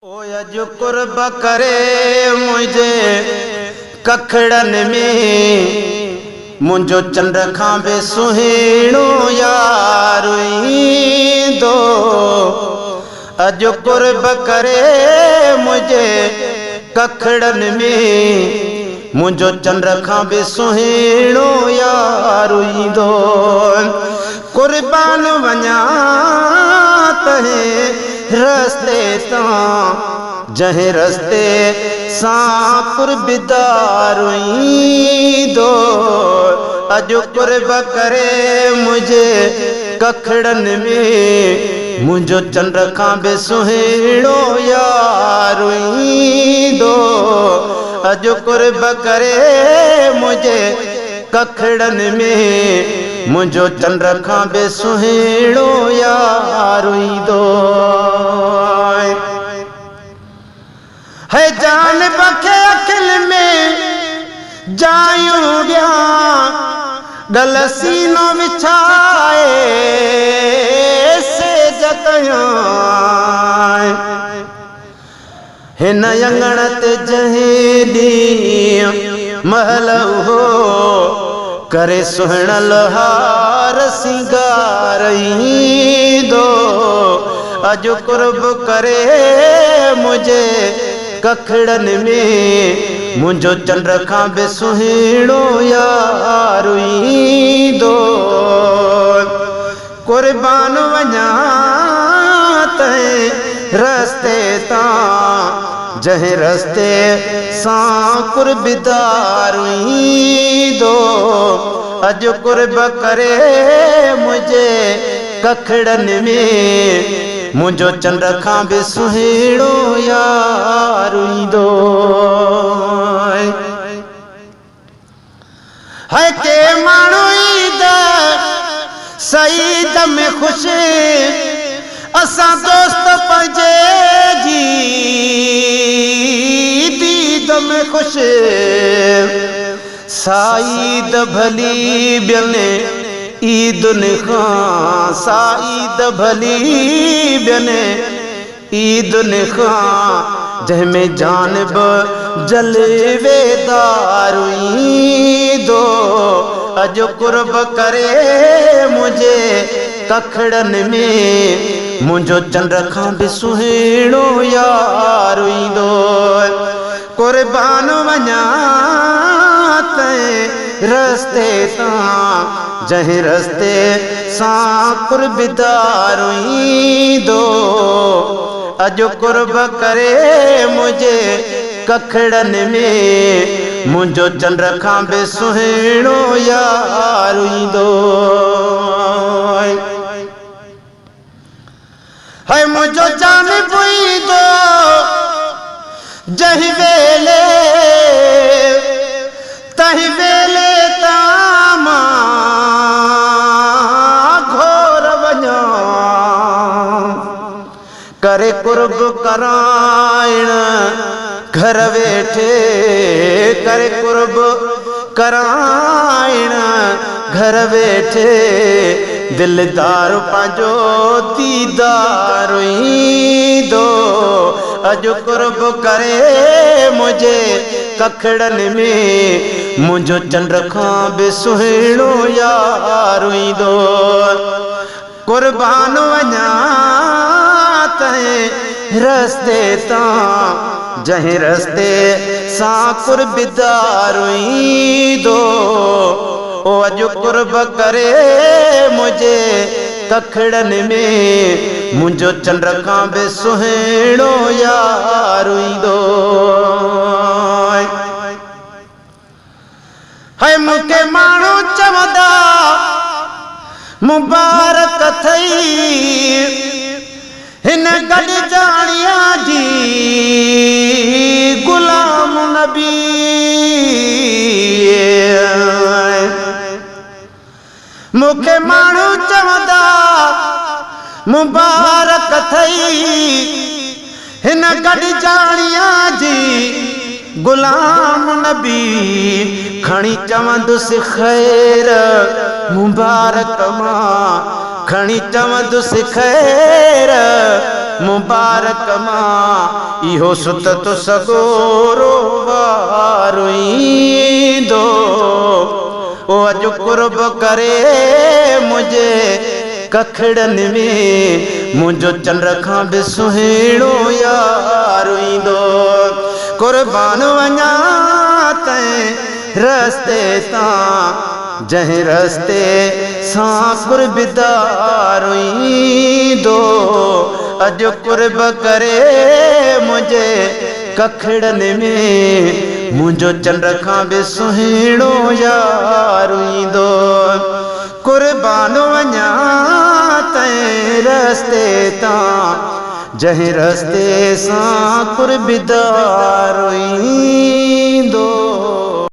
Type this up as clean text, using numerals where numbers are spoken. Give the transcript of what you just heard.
ओ अॼु कुर्ब करे मुंहिंजे कखड़न में मुंहिंजो चंड खां बि सुहिणो यार ईंदो। अॼु कुर्ब करे मुंहिंजे कखड़न में मुंहिंजो चंड खां बि सुहिणो यार ईंदो। कुर्बान वञा तहे रस्ते तां जंहिं रस्ते सां कुर्बदार ईंदो। अॼु कुर्ब करे मुंहिंजे कखड़न में मुंहिंजो चंड खां बि सुहिणो यार ईंदो। अॼु कुर्ब करे मुंहिंजे कखड़न में मुंहिंजो चंड खां बि सुहिणो यार ईंदो। है जान बखे अखिल में जायूं ॾियां गल सीनो विछाए सेज कयां। हिन अंगण ते जंहिं ॾींहुं महल हो करे सुहिणल हार सिंगार ईंदो। अॼु कुर्ब करे मुंहिंजे कखड़न में मुंहिंजो चंड खां बि सुहिणो यार ईंदो। कुर्बान वञा तंहिं रस्ते तां जंहिं रस्ते सां कुर्बदार ईंदो। अॼु कुर्ब करे मुंहिंजे कखड़न में मुंहिंजो चंड खां बि सुहिणो यार ईंदो। है के माण्हू ईद सईद में ख़ुशि असां दोस्त पंहिंजे जी दीद में ख़ुशि। साईद भली ॿियनि ईदुनि खां साईद भली ॿियनि ईदुनि खां जंहिंमें जानब जलवेदार ईंदो। अॼु कुर्ब करे मुंहिंजे कखड़न में मुंहिंजो चंड खां बि सुहिणो यार ईंदो। कुर्बान वञा तंहिं रस्ते तां जंहिं रस्ते सां कुर्बदार ईंदो। अॼु कुर्ब करे मुंहिंजे कखड़न में मुंहिंजो चंड खां बि सुहिणो यार ईंदो। है मुंहिंजो जान ईंदो जंहिं वेले तंहिं वेले तां मां घोर वञा करे कुर्ब कराइण घर वेठे करे कुर्ब कराइण घर वेठे दिलदार पंहिंजो दीदार ईंदो। अॼु कुर्ब करे मुंहिंजे कखड़न में मुंहिंजो चंड खां बि सुहिणो यार ईंदो। कुर्बान वञा तंहिं रस्ते तां जंहिं रस्ते सां कुर्बदार ईंदो। ओ अॼु कुर्ब करे मुंहिंजे कखड़न में मुंहिंजो चंड खां बि सुहिणो यार ईंदो। है मूंखे माण्हू चवंदा मुबारक थई हिन गॾिजाणीअ जी गुलाम नबी। मूंखे माण्हू चवंदा मुबारक थई हिन गॾिजाणीअ जी गुलाम नबी। खणी चवंदुसि ख़ैर मुबारक मां खणी चवंदुसि ख़ैर मुबारक मां इहो सुत तो सगोरो वारो ईंदो ओ अॼु कुर्ब करे मुझे कखड़नि में मुंहिंजो चंड खां बि सुहिणो यार ईंदो कुर्बान वञा तंहिं रस्ते तां जंहिं रस्ते सां कुर्बदार ईंदो अॼु कुर्ब करे मुंहिंजे कखड़नि में मुंहिंजो चंड खां बि सुहिणो यार ईंदो कुर्बान वञा तंहिं रस्ते तां जंहिं रस्ते सां कुर्बदार ईंदो।